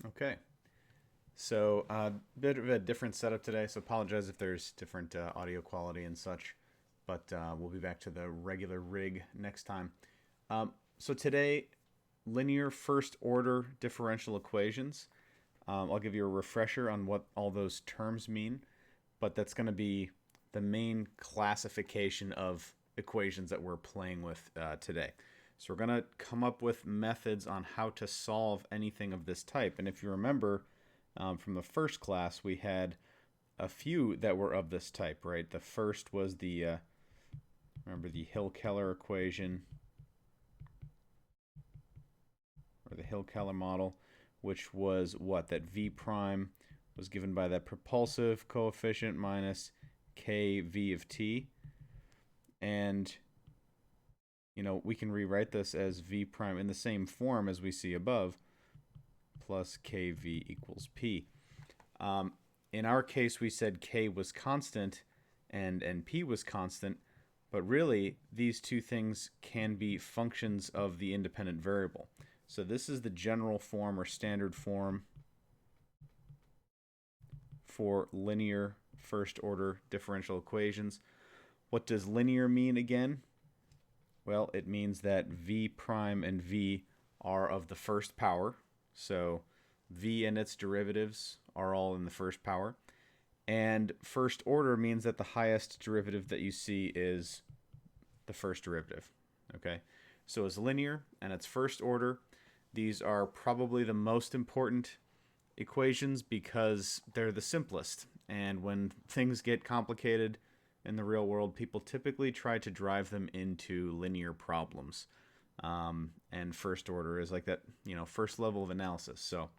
Okay, so a bit of a different setup today, so apologize if there's different audio quality and such, but we'll be back to the regular rig next time. So today, linear first order differential equations. I'll give you a refresher on what all those terms mean, but that's going to be the main classification of equations that we're playing with today. So we're going to come up with methods on how to solve anything of this type. And if you remember from the first class, we had a few that were of this type, right? The first was remember the Hill-Keller equation, or the Hill-Keller model, which was what? That V prime was given by that propulsive coefficient minus kv of t. And, we can rewrite this as V prime in the same form as we see above, plus kv equals p. In our case, we said k was constant and p was constant, but really these two things can be functions of the independent variable. So this is the general form or standard form for linear first order differential equations. What does linear mean again? Well, it means that v prime and v are of the first power. So v and its derivatives are all in the first power. And first order means that the highest derivative that you see is the first derivative. Okay? So it's linear and it's first order. These are probably the most important equations because they're the simplest. And when things get complicated in the real world, people typically try to drive them into linear problems. And first order is like that, first level of analysis. So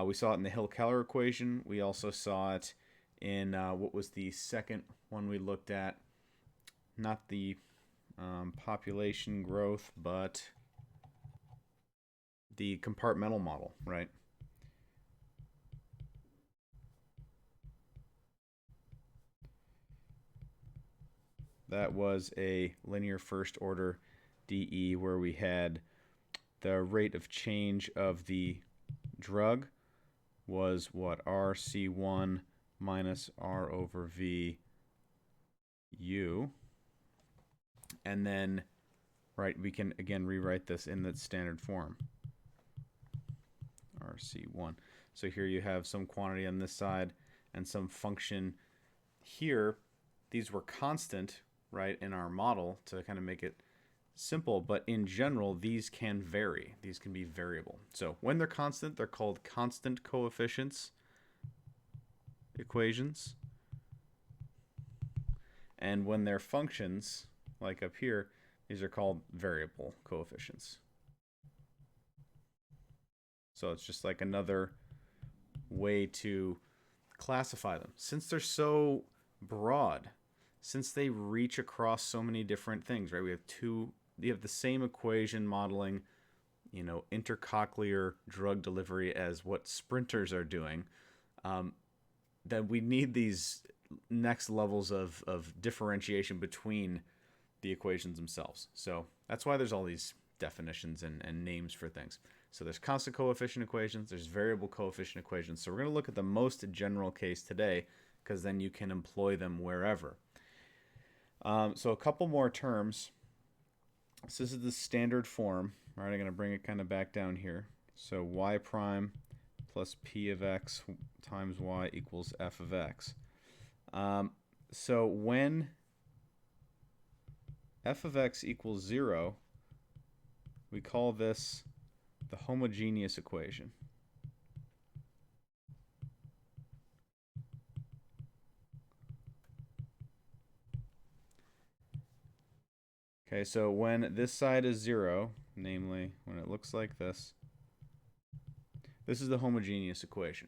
we saw it in the Hill-Keller equation. We also saw it in what was the second one we looked at? Not the population growth, but the compartmental model, right? That was a linear first order DE where we had the rate of change of the drug was what? RC1 minus R over V U. And then, right, we can again rewrite this in the standard form. RC1. So here you have some quantity on this side and some function here. These were constant, right, in our model to kind of make it simple, but in general, these can vary. These can be variable. So when they're constant, they're called constant coefficients equations. And when they're functions, like up here, these are called variable coefficients. So it's just like another way to classify them. Since they're so broad, since they reach across so many different things, right? You have the same equation modeling, intercochlear drug delivery as what sprinters are doing. That we need these next levels of differentiation between the equations themselves. So that's why there's all these definitions and names for things. So there's constant coefficient equations, there's variable coefficient equations. So we're going to look at the most general case today because then you can employ them wherever. So a couple more terms. So this is the standard form. All right, I'm going to bring it kind of back down here. So y prime plus p of x times y equals f of x. So when f of x equals 0, we call this the homogeneous equation. Okay, so when this side is 0, namely when it looks like this is the homogeneous equation.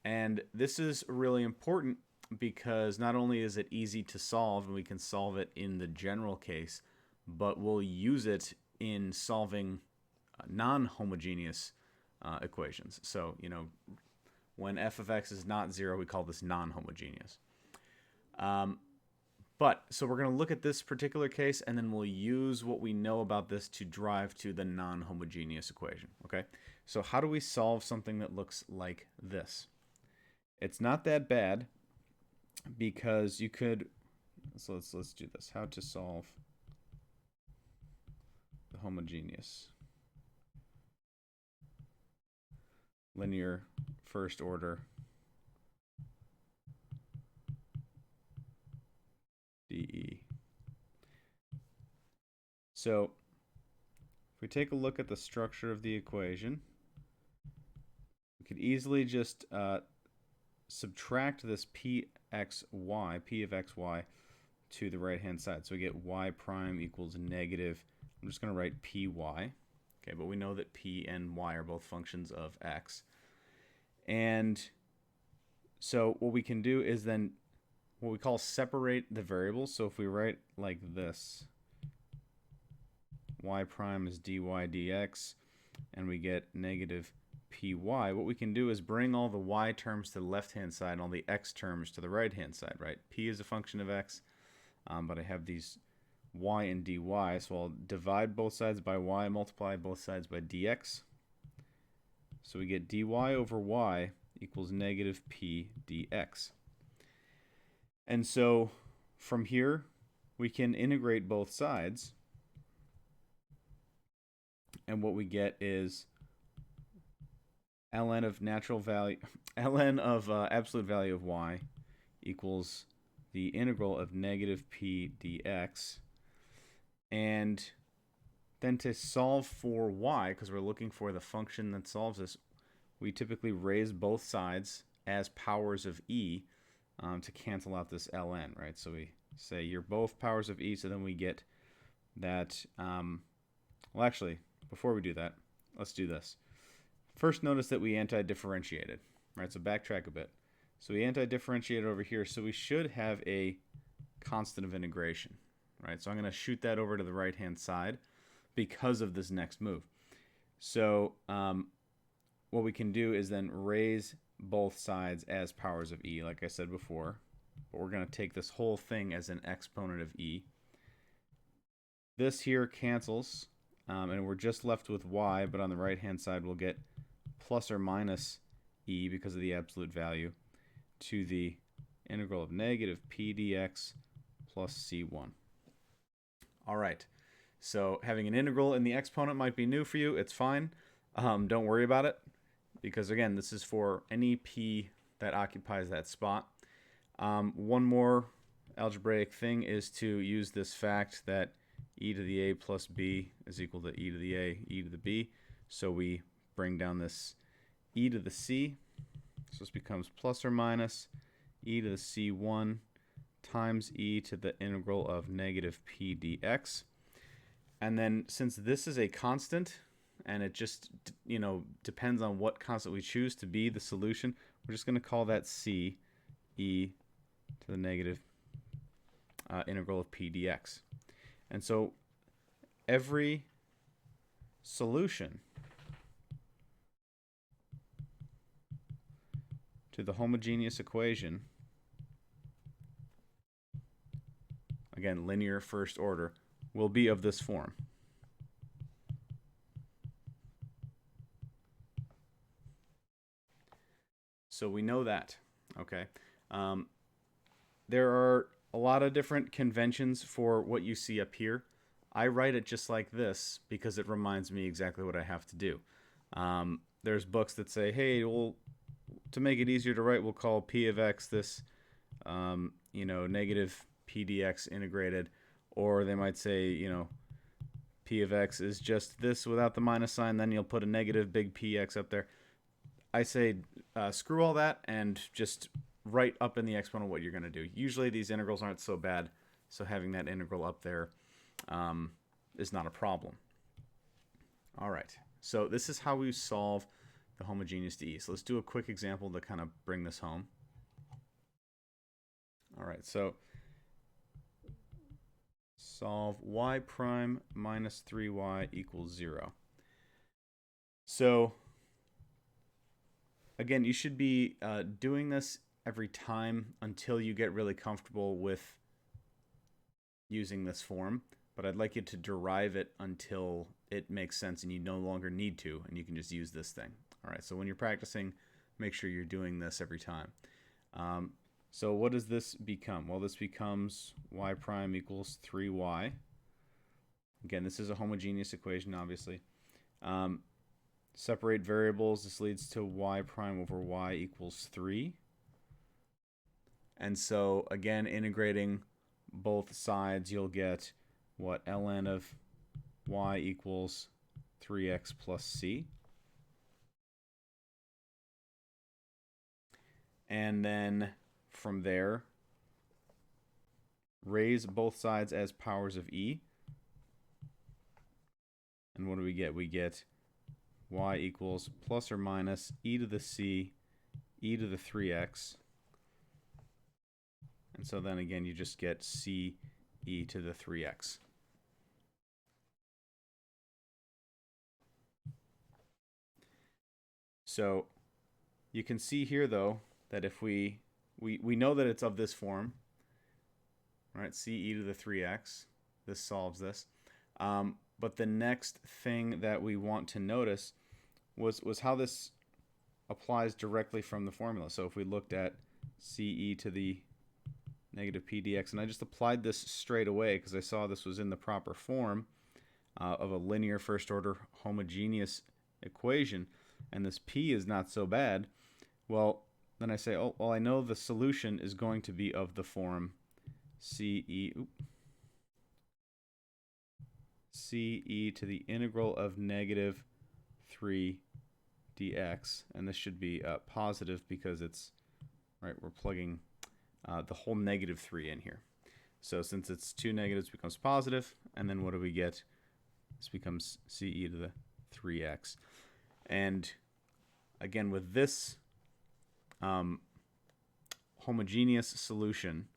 And this is really important because not only is it easy to solve, and we can solve it in the general case, but we'll use it in solving non-homogeneous equations. So, when f of x is not 0, we call this non-homogeneous. But, so we're going to look at this particular case, and then we'll use what we know about this to drive to the non-homogeneous equation, okay? So how do we solve something that looks like this? It's not that bad, because you could, so let's do this. How to solve the homogeneous linear first order DE. So if we take a look at the structure of the equation, we could easily just subtract this p of xy, to the right-hand side. So we get y prime equals negative. I'm just going to write py. Okay, but we know that p and y are both functions of x. And so what we can do is then what we call separate the variables. So if we write like this, y prime is dy dx, and we get negative py, what we can do is bring all the y terms to the left-hand side and all the x terms to the right-hand side, right? P is a function of x, but I have these y and dy, so I'll divide both sides by y, multiply both sides by dx. So we get dy over y equals negative p dx. And so from here, we can integrate both sides, and what we get is ln of natural value, ln of absolute value of y equals the integral of negative p dx. And then to solve for y, because we're looking for the function that solves this, we typically raise both sides as powers of e to cancel out this ln, right? So we say you're both powers of e, so then we get that, well actually, before we do that, let's do this. First, notice that we anti-differentiated, right? So backtrack a bit. So we anti-differentiated over here, so we should have a constant of integration, right? So I'm going to shoot that over to the right-hand side because of this next move. So what we can do is then raise both sides as powers of e, like I said before. But we're going to take this whole thing as an exponent of e. This here cancels, and we're just left with y, but on the right-hand side we'll get plus or minus e because of the absolute value to the integral of negative p dx plus c1. All right, so having an integral in the exponent might be new for you. It's fine. Don't worry about it, because again, this is for any p that occupies that spot. One more algebraic thing is to use this fact that e to the a plus b is equal to e to the a, e to the b. So we bring down this e to the c. So this becomes plus or minus e to the c1 times e to the integral of negative p dx. And then since this is a constant, and it just, you know, depends on what constant we choose to be the solution, we're just going to call that c e to the negative integral of p dx. And so every solution to the homogeneous equation, again, linear first order, will be of this form. So we know that, okay? There are a lot of different conventions for what you see up here. I write it just like this because it reminds me exactly what I have to do. There's books that say, hey, well, to make it easier to write, we'll call p of x this, you know, negative p dx integrated. Or they might say, you know, p of x is just this without the minus sign, then you'll put a negative big px up there. I say screw all that and just write up in the exponent what you're going to do. Usually these integrals aren't so bad, so having that integral up there is not a problem. All right, so this is how we solve the homogeneous DE. So let's do a quick example to kind of bring this home. All right, so solve y prime minus 3y equals 0. So again, you should be doing this every time until you get really comfortable with using this form, but I'd like you to derive it until it makes sense and you no longer need to, and you can just use this thing. All right, so when you're practicing, make sure you're doing this every time. So what does this become? Well, this becomes y prime equals 3y. Again, this is a homogeneous equation, obviously. Separate variables. This leads to y prime over y equals 3. And so, again, integrating both sides, you'll get what? Ln of y equals 3x plus c. And then from there, raise both sides as powers of e. And what do we get? We get y equals plus or minus e to the c, e to the 3x. And so then again, you just get c e to the 3x. So you can see here, though, that if we know that it's of this form, right? C e to the 3x. This solves this. But the next thing that we want to notice was how this applies directly from the formula. So if we looked at c e to the negative p dx, and I just applied this straight away because I saw this was in the proper form of a linear first order homogeneous equation, and this p is not so bad, well, then I say, oh, well, I know the solution is going to be of the form c e to the integral of negative 3 dx, and this should be positive because it's, right, we're plugging the whole negative 3 in here. So since it's two negatives, it becomes positive, and then what do we get? This becomes c e to the 3x. And again, with this homogeneous solution,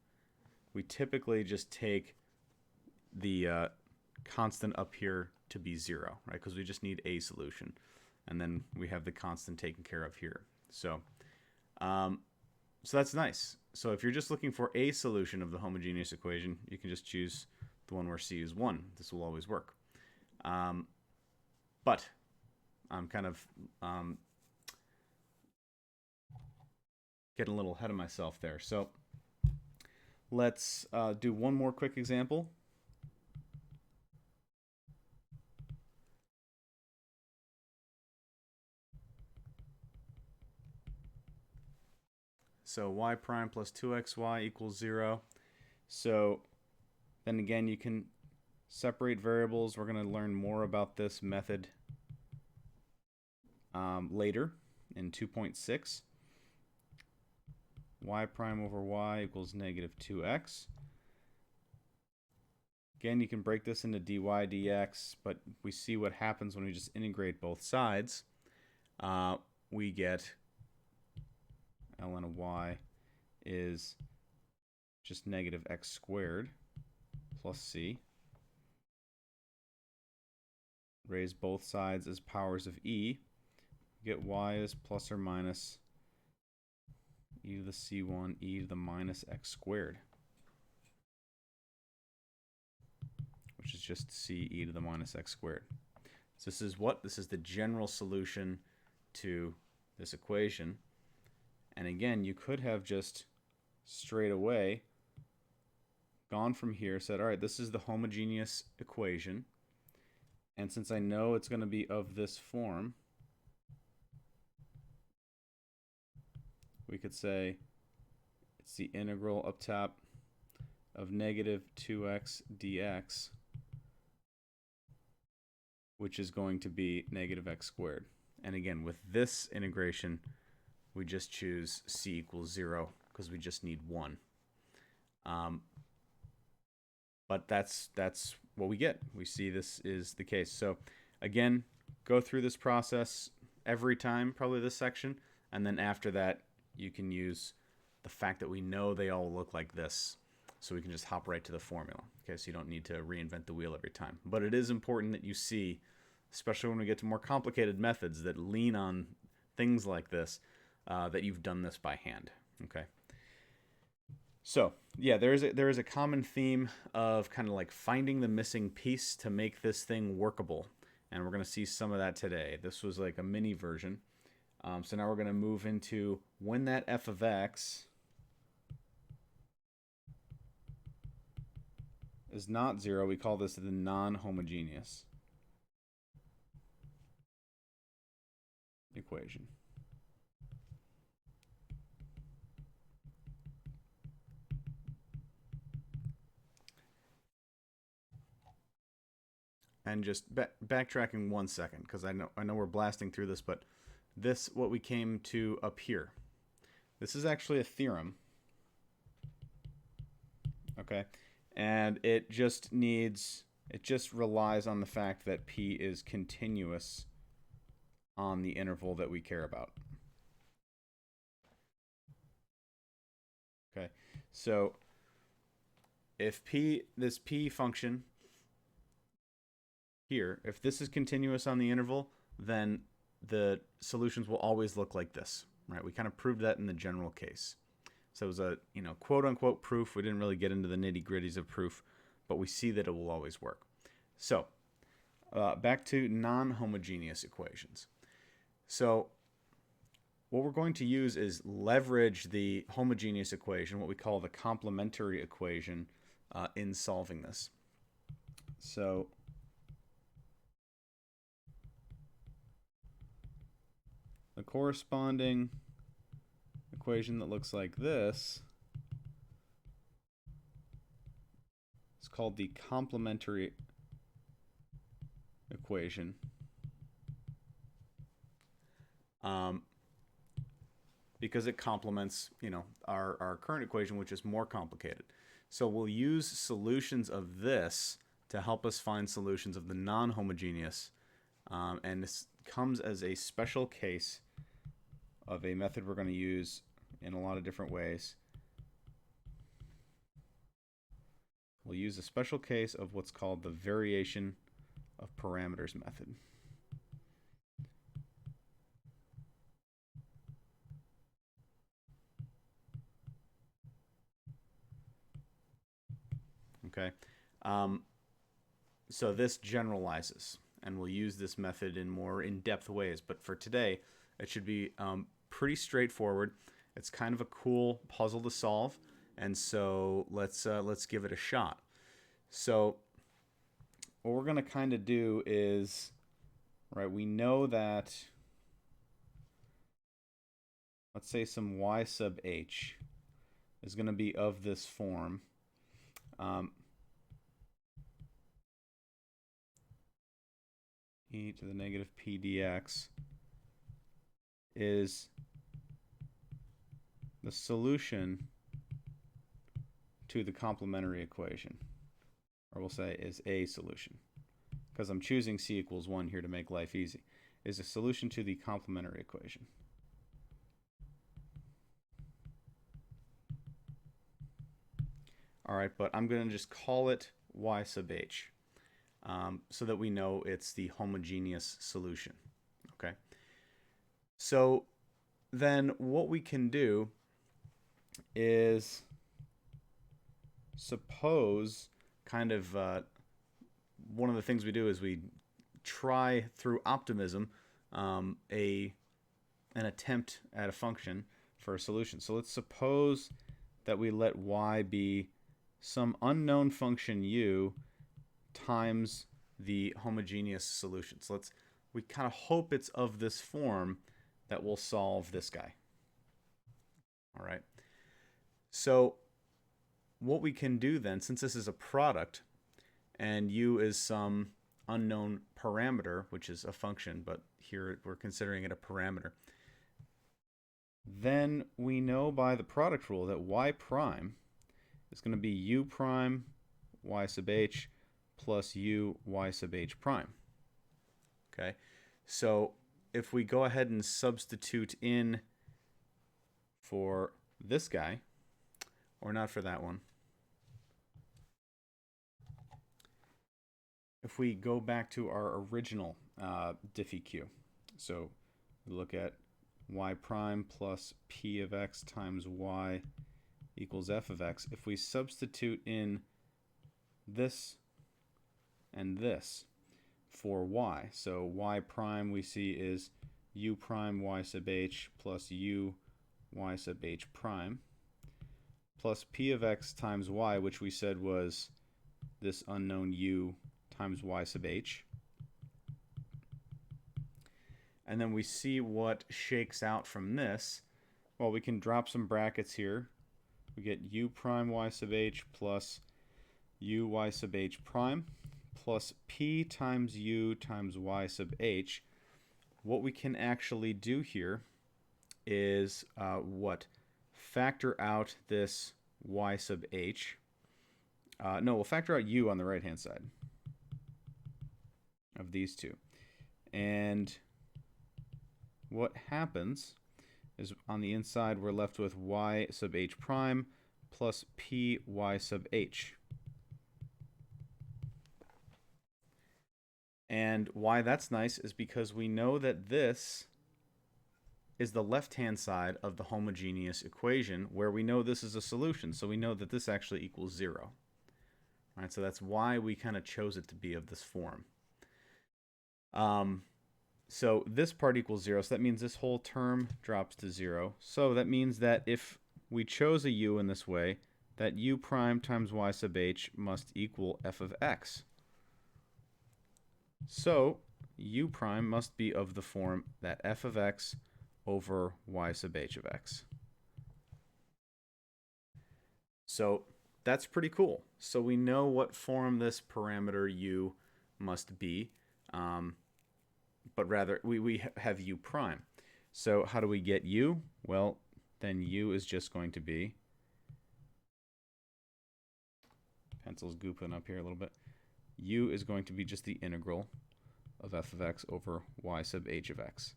we typically just take the constant up here to be 0, right? Because we just need a solution. And then we have the constant taken care of here. So, so that's nice. So if you're just looking for a solution of the homogeneous equation, you can just choose the one where c is 1. This will always work. But I'm kind of getting a little ahead of myself there. So let's do one more quick example. So y prime plus 2xy equals 0. So then again, you can separate variables. We're going to learn more about this method later in 2.6. Y prime over y equals negative 2x. Again, you can break this into dy dx, but we see what happens when we just integrate both sides. We get ln of y is just negative x squared plus c. Raise both sides as powers of e. Get y is plus or minus e to the c1 e to the minus x squared, which is just c e to the minus x squared. So this is what? This is the general solution to this equation. And again, you could have just straight away gone from here, said, all right, this is the homogeneous equation. And since I know it's going to be of this form, we could say it's the integral up top of negative 2x dx, which is going to be negative x squared. And again, with this integration, we just choose c equals 0 because we just need 1. But that's what we get. We see this is the case. So again, go through this process every time, probably this section, and then after that, you can use the fact that we know they all look like this, so we can just hop right to the formula. Okay, so you don't need to reinvent the wheel every time. But it is important that you see, especially when we get to more complicated methods that lean on things like this, that you've done this by hand. Okay. So yeah, there is a common theme of kind of like finding the missing piece to make this thing workable, and we're gonna see some of that today. This was like a mini version. So now we're gonna move into when that f of x is not 0. We call this the non-homogeneous equation. And just backtracking 1 second, because I know we're blasting through this, but this, what we came to up here, this is actually a theorem. Okay, and it just relies on the fact that p is continuous on the interval that we care about. Okay, so if this p function here, if this is continuous on the interval, then the solutions will always look like this, right? We kind of proved that in the general case. So it was a, quote unquote proof. We didn't really get into the nitty gritties of proof, but we see that it will always work. So back to non-homogeneous equations. So what we're going to use is leverage the homogeneous equation, what we call the complementary equation, in solving this. So the corresponding equation that looks like this is called the complementary equation. Because it complements, our current equation, which is more complicated. So we'll use solutions of this to help us find solutions of the non-homogeneous, and this comes as a special case of a method we're going to use in a lot of different ways. We'll use a special case of what's called the variation of parameters method. Okay, so this generalizes, and we'll use this method in more in-depth ways. But for today, it should be pretty straightforward. It's kind of a cool puzzle to solve, and so let's give it a shot. So what we're going to kind of do is, right, we know that, let's say some y sub h is going to be of this form. E to the negative p dx is the solution to the complementary equation, or we'll say is a solution, because I'm choosing c equals 1 here to make life easy, is a solution to the complementary equation. All right, but I'm going to just call it y sub h, so that we know it's the homogeneous solution. Okay. So then what we can do is suppose kind of one of the things we do is we try through optimism an attempt at a function for a solution. So let's suppose that we let y be some unknown function u times the homogeneous solution. So we kind of hope it's of this form that will solve this guy. All right. So what we can do then, since this is a product and u is some unknown parameter, which is a function, but here we're considering it a parameter, then we know by the product rule that y prime is going to be u prime y sub h plus u y sub h prime. Okay, so if we go ahead and substitute in for this guy, or not for that one, if we go back to our original diffie-q, so we look at y prime plus p of x times y equals f of x. If we substitute in this and this for y, so y prime we see is u prime y sub h plus u y sub h prime plus p of x times y, which we said was this unknown u times y sub h. And then we see what shakes out from this. Well, we can drop some brackets here. We get u prime y sub h plus u y sub h prime plus p times u times y sub h. What we can actually do here is what? Factor out this y sub h. No, we'll factor out u on the right-hand side of these two. And what happens is on the inside we're left with y sub h prime plus p y sub h. And why that's nice is because we know that this is the left-hand side of the homogeneous equation where we know this is a solution. So we know that this actually equals 0. All right, so that's why we kind of chose it to be of this form. So this part equals 0, so that means this whole term drops to 0. So that means that if we chose a u in this way, that u prime times y sub h must equal f of x. So u prime must be of the form that f of x over y sub h of x. So that's pretty cool. So we know what form this parameter u must be, but rather we have u prime. So how do we get u? Well, then u is just going to be, pencil's gooping up here a little bit, u is going to be just the integral of f of x over y sub h of x.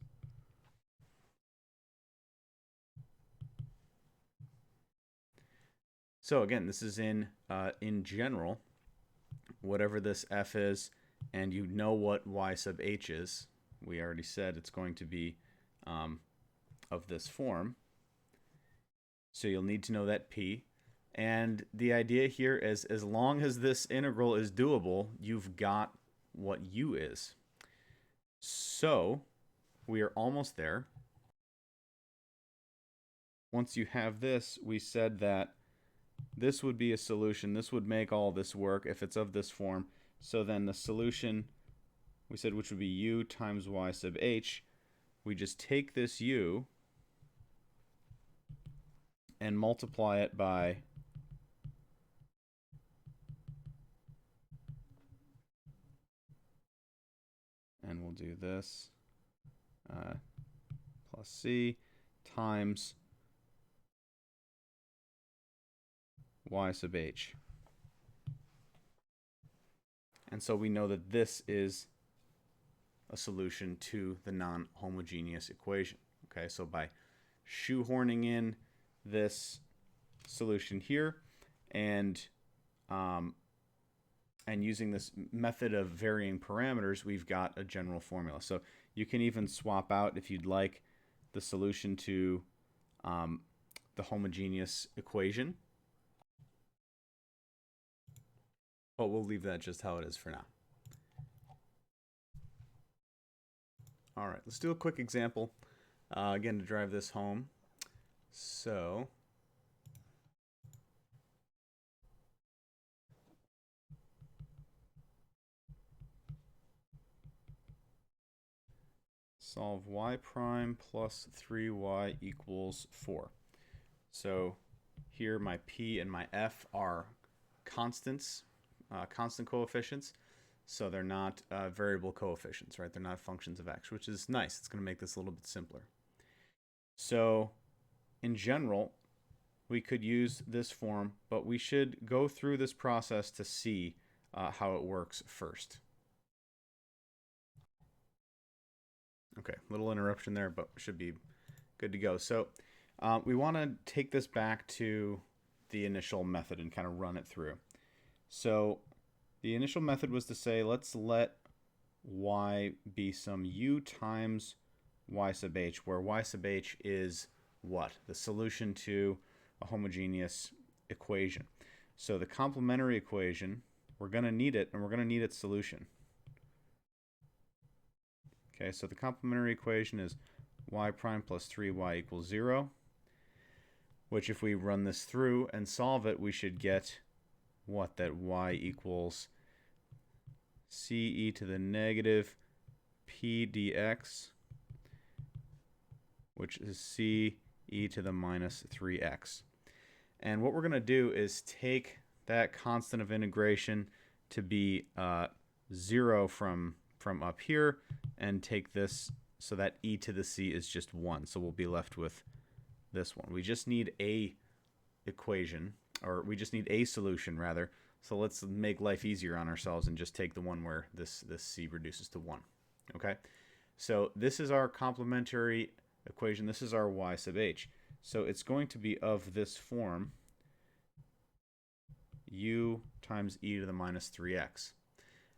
So again, this is in general, whatever this f is, and you know what y sub h is. We already said it's going to be of this form. So you'll need to know that p. And the idea here is as long as this integral is doable, you've got what u is. So we are almost there. Once you have this, we said that this would be a solution. This would make all this work if it's of this form. So then the solution, we said, which would be u times y sub h. We just take this u and multiply it by and we'll do this plus c times y sub h. And so we know that this is a solution to the non-homogeneous equation. Okay, so by shoehorning in this solution here and using this method of varying parameters, we've got a general formula. So you can even swap out, if you'd like, the solution to the homogeneous equation. But we'll leave that just how it is for now. All right, let's do a quick example, again, to drive this home. So solve y prime plus 3y equals 4. So here my p and my f are constants, constant coefficients. So they're not variable coefficients, right? They're not functions of x, which is nice. It's going to make this a little bit simpler. So in general, we could use this form, but we should go through this process to see how it works first. Okay, little interruption there, but should be good to go. So we want to take this back to the initial method and kind of run it through. So the initial method was to say, let's let y be some u times y sub h, where y sub h is what? The solution to a homogeneous equation. So the complementary equation, we're going to need it, and we're going to need its solution. Okay, so the complementary equation is y prime plus 3y equals 0, which if we run this through and solve it, we should get what? That y equals c e to the negative p dx, which is c e to the minus 3x. And what we're going to do is take that constant of integration to be 0 from up here, and take this so that e to the c is just 1. So we'll be left with this one. We just need a equation, or we just need a solution rather. So let's make life easier on ourselves and just take the one where this c reduces to 1. Okay, so this is our complementary equation. This is our y sub h. So it's going to be of this form, u times e to the minus 3x.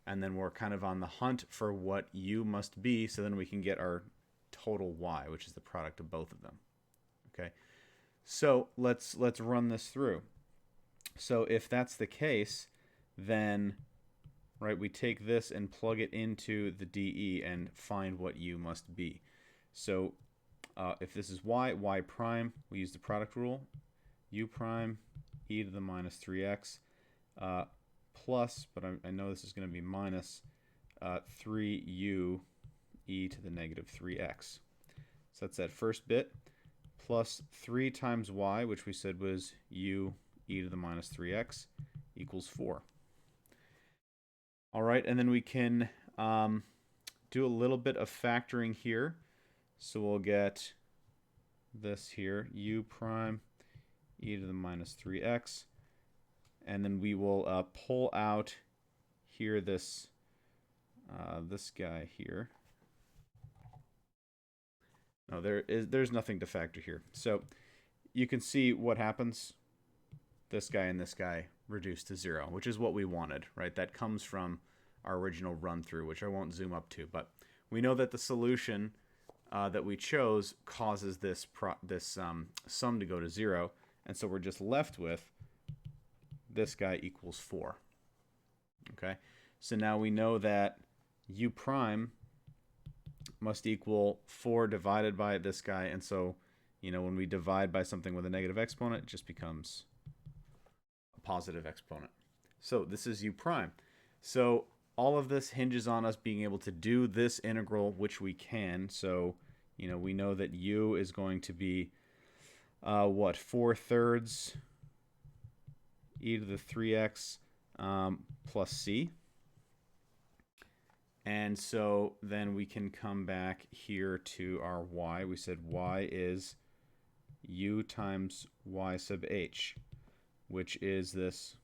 And then we're kind of on the hunt for what u must be, so then we can get our total y, which is the product of both of them. Okay, so let's run this through. So if that's the case, then right, we take this and plug it into the dE and find what u must be. So if this is y prime, we use the product rule, u prime e to the minus 3x plus, but I know this is going to be minus 3u e to the negative 3x. So that's that first bit, plus 3 times y, which we said was u e to the minus 3x, equals 4. All right, and then we can do a little bit of factoring here. So we'll get this here, u prime e to the minus 3x. And then we will pull out here this guy here. No, there's nothing to factor here. So you can see what happens. This guy and this guy reduced to 0, which is what we wanted, right? That comes from our original run through, which I won't zoom up to, but we know that the solution that we chose causes this sum to go to 0, and so we're just left with this guy equals 4. Okay, so now we know that u prime must equal 4 divided by this guy, and so when we divide by something with a negative exponent, it just becomes a positive exponent. So this is u prime. So all of this hinges on us being able to do this integral, which we can. So we know that u is going to be what, 4/3 e to the 3x plus c. And so then we can come back here to our y. We said y is u times y sub h, which is this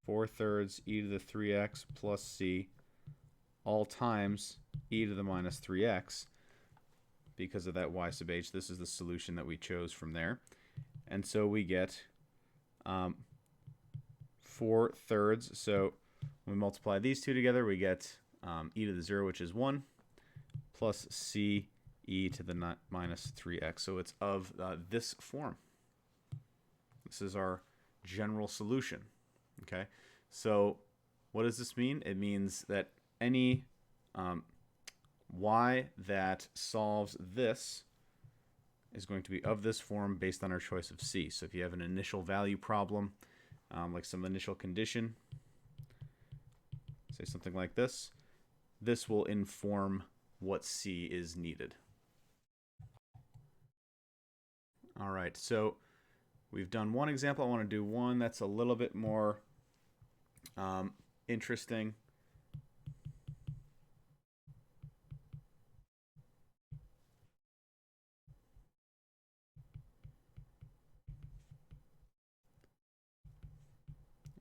4/3 e to the 3x plus c, all times e to the minus 3x. Because of that y sub h, this is the solution that we chose from there. And so we get 4/3. So when we multiply these two together, we get e to the 0, which is 1, plus c e to the minus 3x. So it's of this form. This is our general solution. Okay, so what does this mean? It means that any y that solves this is going to be of this form based on our choice of c. So if you have an initial value problem, like some initial condition, say something like this, this will inform what c is needed. All right, so we've done one example. I want to do one that's a little bit more interesting.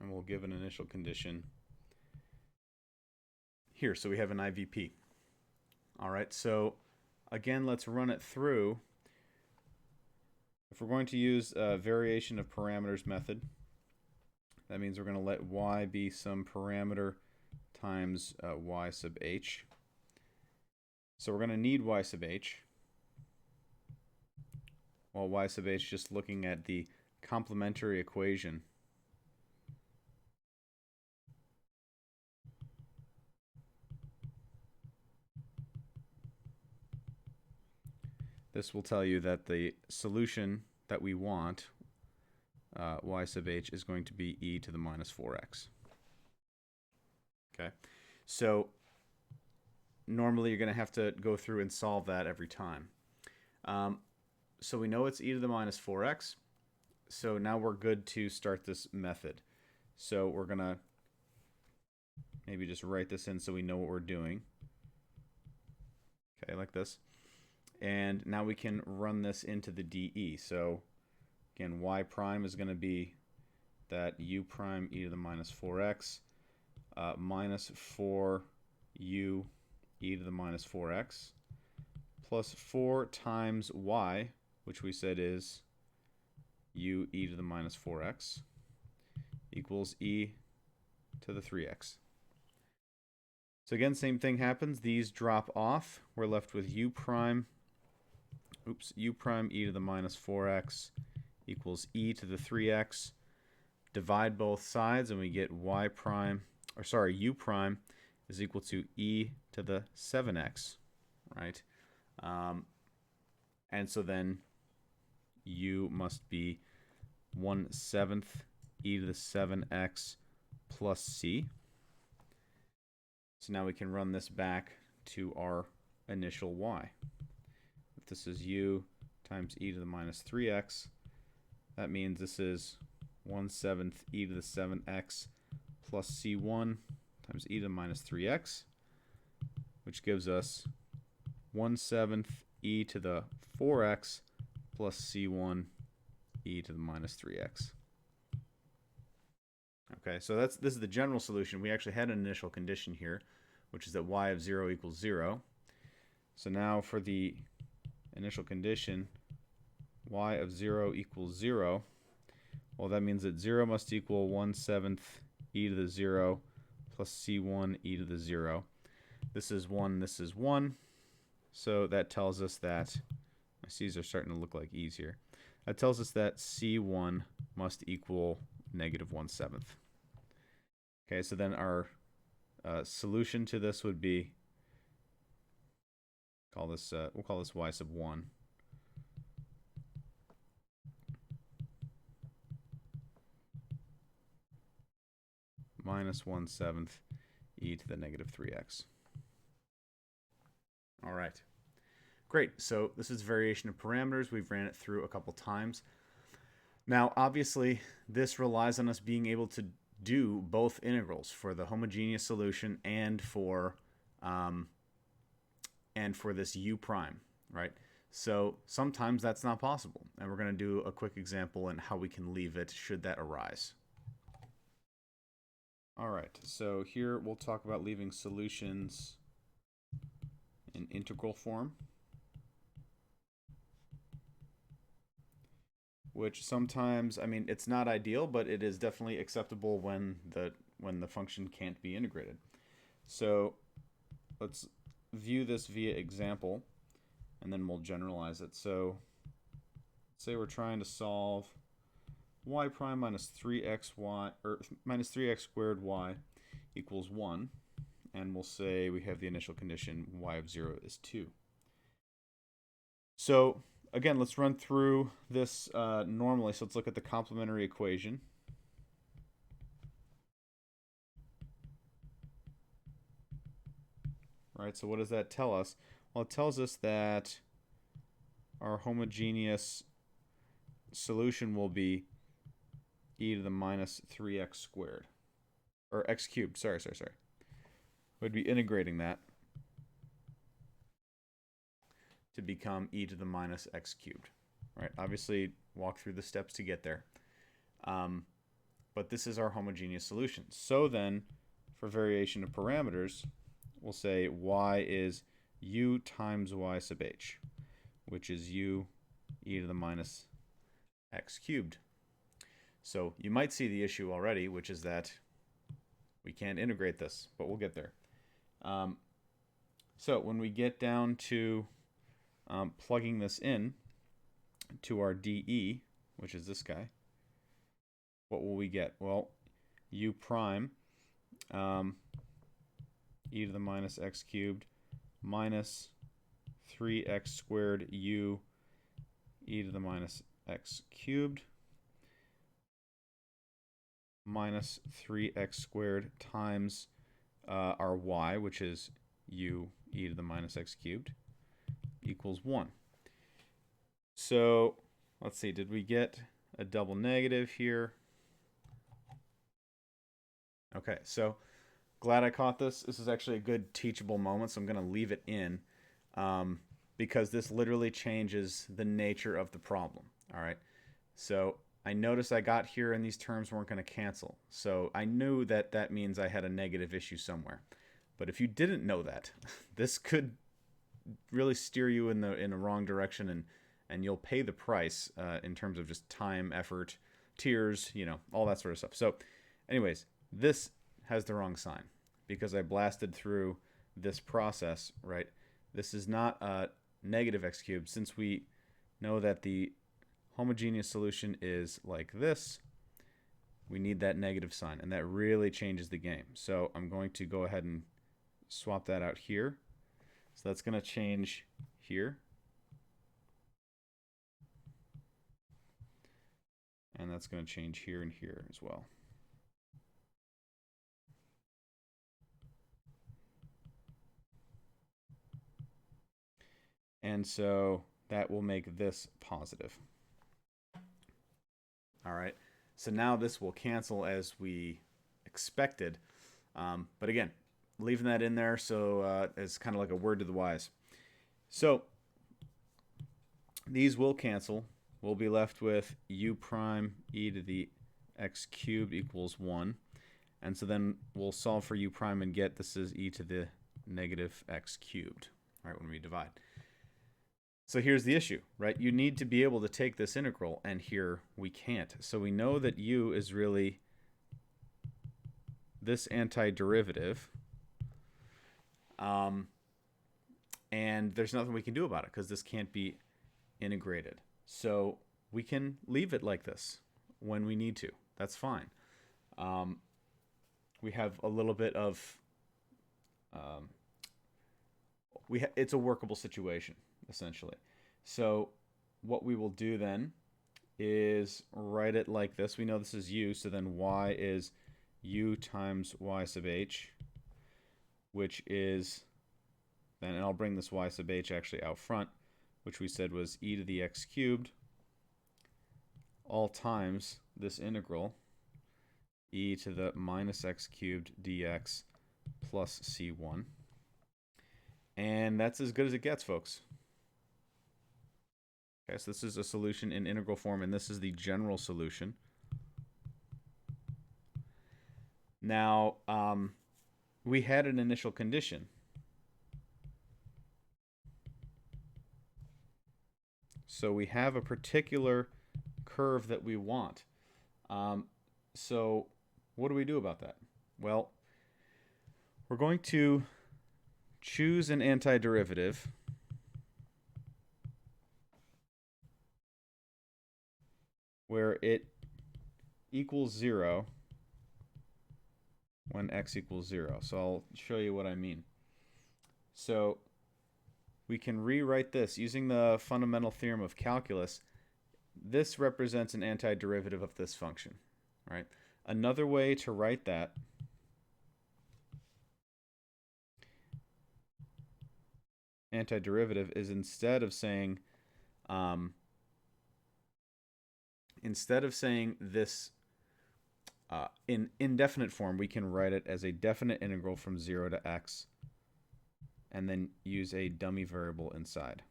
And we'll give an initial condition here. So we have an IVP. All right, so again, let's run it through. If we're going to use a variation of parameters method, that means we're going to let y be some parameter times y sub h. So we're going to need y sub h. Well, y sub h, just looking at the complementary equation. This will tell you that the solution that we want, y sub h, is going to be e to the minus 4x. Okay, so normally you're going to have to go through and solve that every time. So we know it's e to the minus 4x. So now we're good to start this method. So we're going to maybe just write this in so we know what we're doing. Okay, like this. And now we can run this into the dE. So again, y prime is going to be that u prime e to the minus 4x minus 4u e to the minus 4x plus 4 times y, which we said is u e to the minus 4x, equals e to the 3x. So again, same thing happens. These drop off. We're left with u prime e to the minus 4x equals e to the 3x. Divide both sides and we get u prime is equal to e to the 7x, right? And so then u must be 1/7 e to the 7x plus c. So now we can run this back to our initial y. If this is u times e to the minus 3x, that means this is 1/7 e to the 7x plus c1 times e to the minus 3x, which gives us 1/7 e to the 4x plus c1 e to the minus 3x. Okay, so this is the general solution. We actually had an initial condition here, which is that y of 0 equals 0. So now for the initial condition, y of 0 equals 0, well, that means that 0 must equal 1/7 e to the 0 plus c1 e to the 0. This is 1, this is 1. So that tells us that, my c's are starting to look like e's here. That tells us that c1 must equal negative 1/7. Okay, so then our solution to this would be, we'll call this y sub 1. Minus 1/7 e to the negative 3x. All right. Great. So this is variation of parameters. We've ran it through a couple times. Now, obviously, this relies on us being able to do both integrals for the homogeneous solution and for this u prime, right? So sometimes that's not possible, and we're going to do a quick example in how we can leave it should that arise. All right, so here we'll talk about leaving solutions in integral form, which sometimes, I mean, it's not ideal, but it is definitely acceptable when the function can't be integrated. So let's view this via example, and then we'll generalize it. So let's say we're trying to solve y prime minus 3xy, or minus 3x squared y equals 1. And we'll say we have the initial condition y of 0 is 2. So again, let's run through this normally. So let's look at the complementary equation. Right, so what does that tell us? Well, it tells us that our homogeneous solution will be e to the minus 3x squared. Or x cubed, sorry. We'd be integrating that to become e to the minus x cubed. Right, obviously walk through the steps to get there. But this is our homogeneous solution. So then, for variation of parameters, we'll say y is u times y sub h, which is u e to the minus x cubed. So you might see the issue already, which is that we can't integrate this, but we'll get there. So when we get down to plugging this in to our dE, which is this guy, what will we get? Well, u prime e to the minus x cubed minus 3x squared u e to the minus x cubed minus 3x squared times our y, which is u e to the minus x cubed, equals 1. So let's see, did we get a double negative here? Okay, so glad I caught this. This is actually a good teachable moment, so I'm going to leave it in because this literally changes the nature of the problem. All right, so I noticed I got here and these terms weren't going to cancel. So I knew that that means I had a negative issue somewhere. But if you didn't know that, this could really steer you in the wrong direction, and you'll pay the price in terms of just time, effort, tears, you know, all that sort of stuff. So anyways, this has the wrong sign because I blasted through this process, right? This is not a negative x cubed, since we know that the homogeneous solution is like this. We need that negative sign, and that really changes the game. So I'm going to go ahead and swap that out here. So that's going to change here. And that's going to change here and here as well. And so that will make this positive. All right. So now this will cancel as we expected. But again, leaving that in there so it's kind of like a word to the wise. So these will cancel. We'll be left with u prime e to the x cubed equals 1. And so then we'll solve for u prime and get this is e to the negative x cubed, right, when we divide. So here's the issue, right? You need to be able to take this integral, and here we can't. So we know that u is really this antiderivative, and there's nothing we can do about it because this can't be integrated. So we can leave it like this when we need to. That's fine. We have a little bit of it's a workable situation, essentially. So what we will do then is write it like this. We know this is u, so then y is u times y sub h, which is then, and I'll bring this y sub h actually out front, which we said was e to the x cubed all times this integral e to the minus x cubed dx plus c1. And that's as good as it gets, folks. Okay, so this is a solution in integral form, and this is the general solution. Now, we had an initial condition. So we have a particular curve that we want. So what do we do about that? Well, we're going to choose an antiderivative where it equals 0 when x equals 0. So I'll show you what I mean. So we can rewrite this using the fundamental theorem of calculus. This represents an antiderivative of this function, right? Another way to write that antiderivative is instead of saying this in indefinite form, we can write it as a definite integral from 0 to x and then use a dummy variable inside.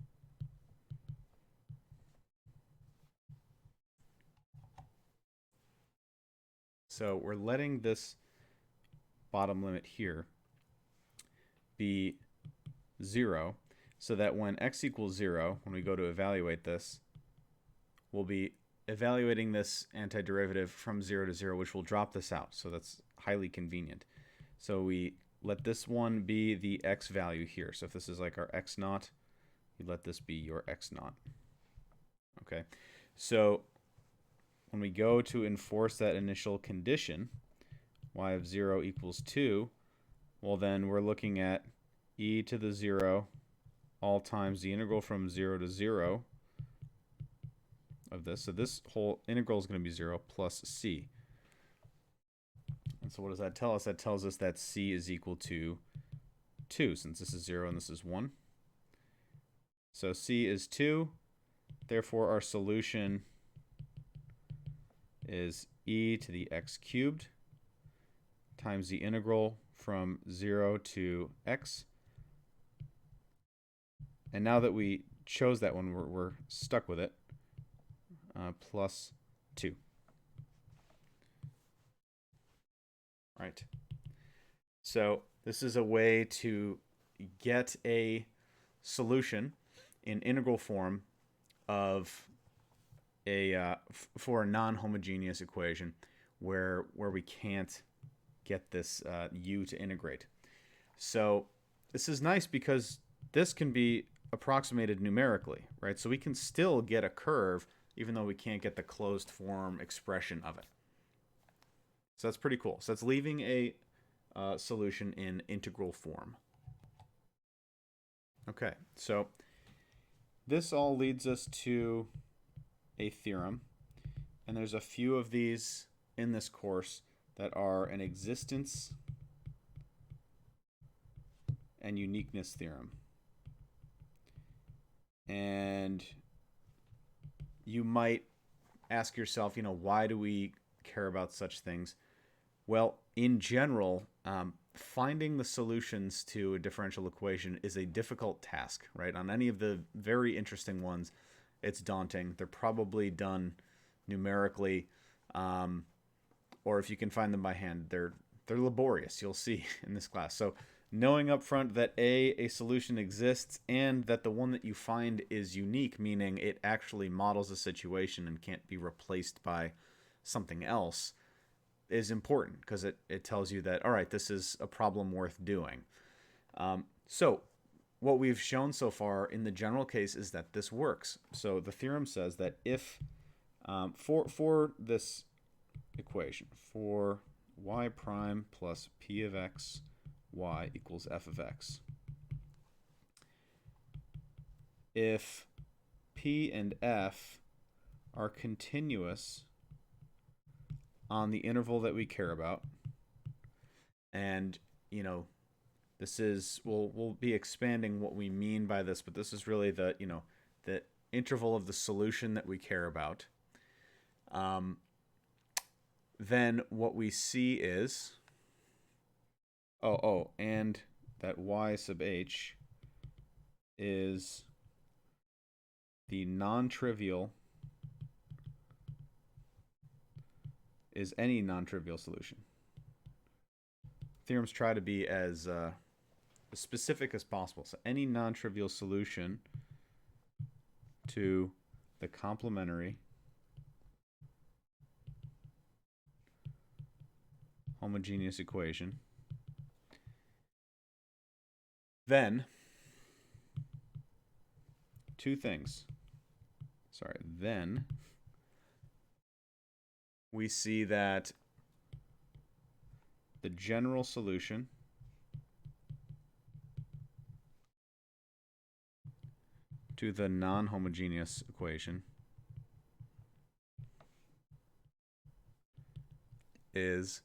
So we're letting this bottom limit here be 0, so that when x equals 0, when we go to evaluate this, we'll be evaluating this antiderivative from 0 to 0, which will drop this out. So that's highly convenient. So we let this one be the x value here. So if this is like our x naught, you let this be your x naught. Okay, so when we go to enforce that initial condition, y of 0 equals 2, well then we're looking at e to the 0 all times the integral from 0 to 0 of this. So this whole integral is going to be 0 plus c. And so what does that tell us? That tells us that c is equal to 2, since this is 0 and this is 1. So c is 2. Therefore, our solution is e to the x cubed times the integral from 0 to x. And now that we chose that one, we're stuck with it, plus 2. Right. So this is a way to get a solution in integral form of for a non-homogeneous equation where we can't get this u to integrate. So this is nice because this can be approximated numerically, right? So we can still get a curve even though we can't get the closed form expression of it. So that's pretty cool. So that's leaving a solution in integral form. Okay, so this all leads us to a theorem, and there's a few of these in this course that are an existence and uniqueness theorem. And you might ask yourself, why do we care about such things? Well, in general, finding the solutions to a differential equation is a difficult task, right? On any of the very interesting ones, it's daunting. They're probably done numerically, or if you can find them by hand, they're laborious. You'll see in this class. So knowing up front that a solution exists and that the one that you find is unique, meaning it actually models a situation and can't be replaced by something else, is important because it tells you that, all right, this is a problem worth doing. So what we've shown so far in the general case is that this works. So the theorem says that if for this equation, for y prime plus p of x y equals f of x, if p and f are continuous on the interval that we care about, and this is we'll be expanding what we mean by this, but this is really the the interval of the solution that we care about. Then what we see is and that y sub h is the non-trivial is any non-trivial solution. Theorems try to be as specific as possible. So any non-trivial solution to the complementary homogeneous equation, then then we see that the general solution to the non-homogeneous equation is,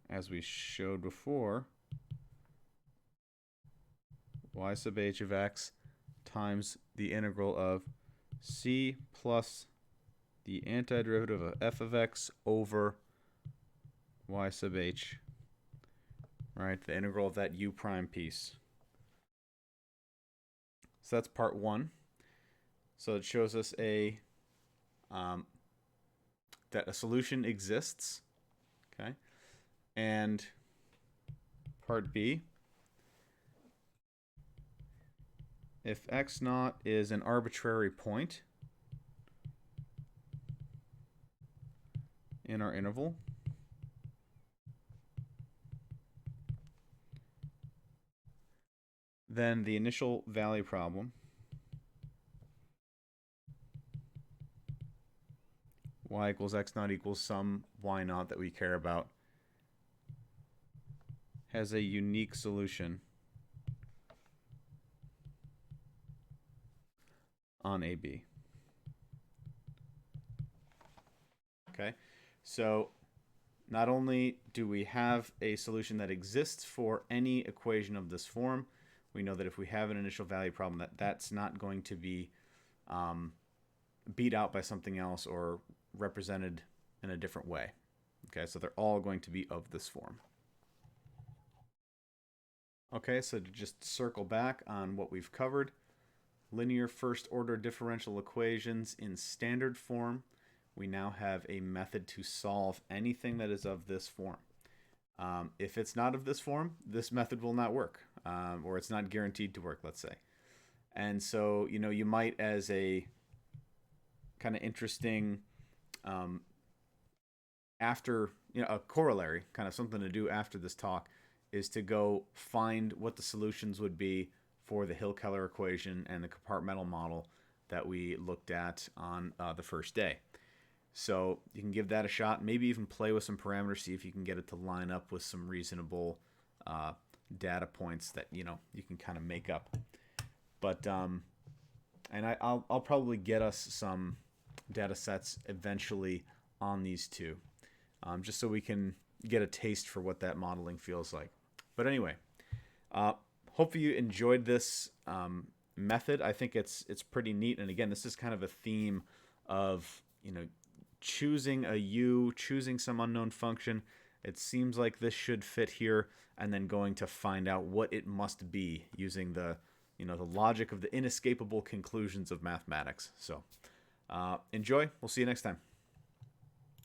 as we showed before, y sub h of x times the integral of c plus the antiderivative of f of x over y sub h, right? The integral of that u prime piece. So that's part one. So it shows us that a solution exists, okay? And part B, if x naught is an arbitrary point in our interval, then the initial value problem y equals x naught equals some y naught that we care about has a unique solution on AB. Okay, so not only do we have a solution that exists for any equation of this form, we know that if we have an initial value problem, that's not going to be beat out by something else or represented in a different way. Okay, so they're all going to be of this form. Okay, so to just circle back on what we've covered, linear first order differential equations in standard form, we now have a method to solve anything that is of this form. If it's not of this form, this method will not work, or it's not guaranteed to work, let's say. And so, you might, as a kind of interesting after, a corollary, kind of something to do after this talk, is to go find what the solutions would be for the Hill-Keller equation and the compartmental model that we looked at on the first day. So you can give that a shot, maybe even play with some parameters, see if you can get it to line up with some reasonable data points that you can kind of make up. But and I'll probably get us some data sets eventually on these two, just so we can get a taste for what that modeling feels like. But anyway, hopefully you enjoyed this method. I think it's pretty neat. And again, this is kind of a theme of choosing a u, choosing some unknown function. It seems like this should fit here, and then going to find out what it must be using the the logic of the inescapable conclusions of mathematics. So enjoy. We'll see you next time.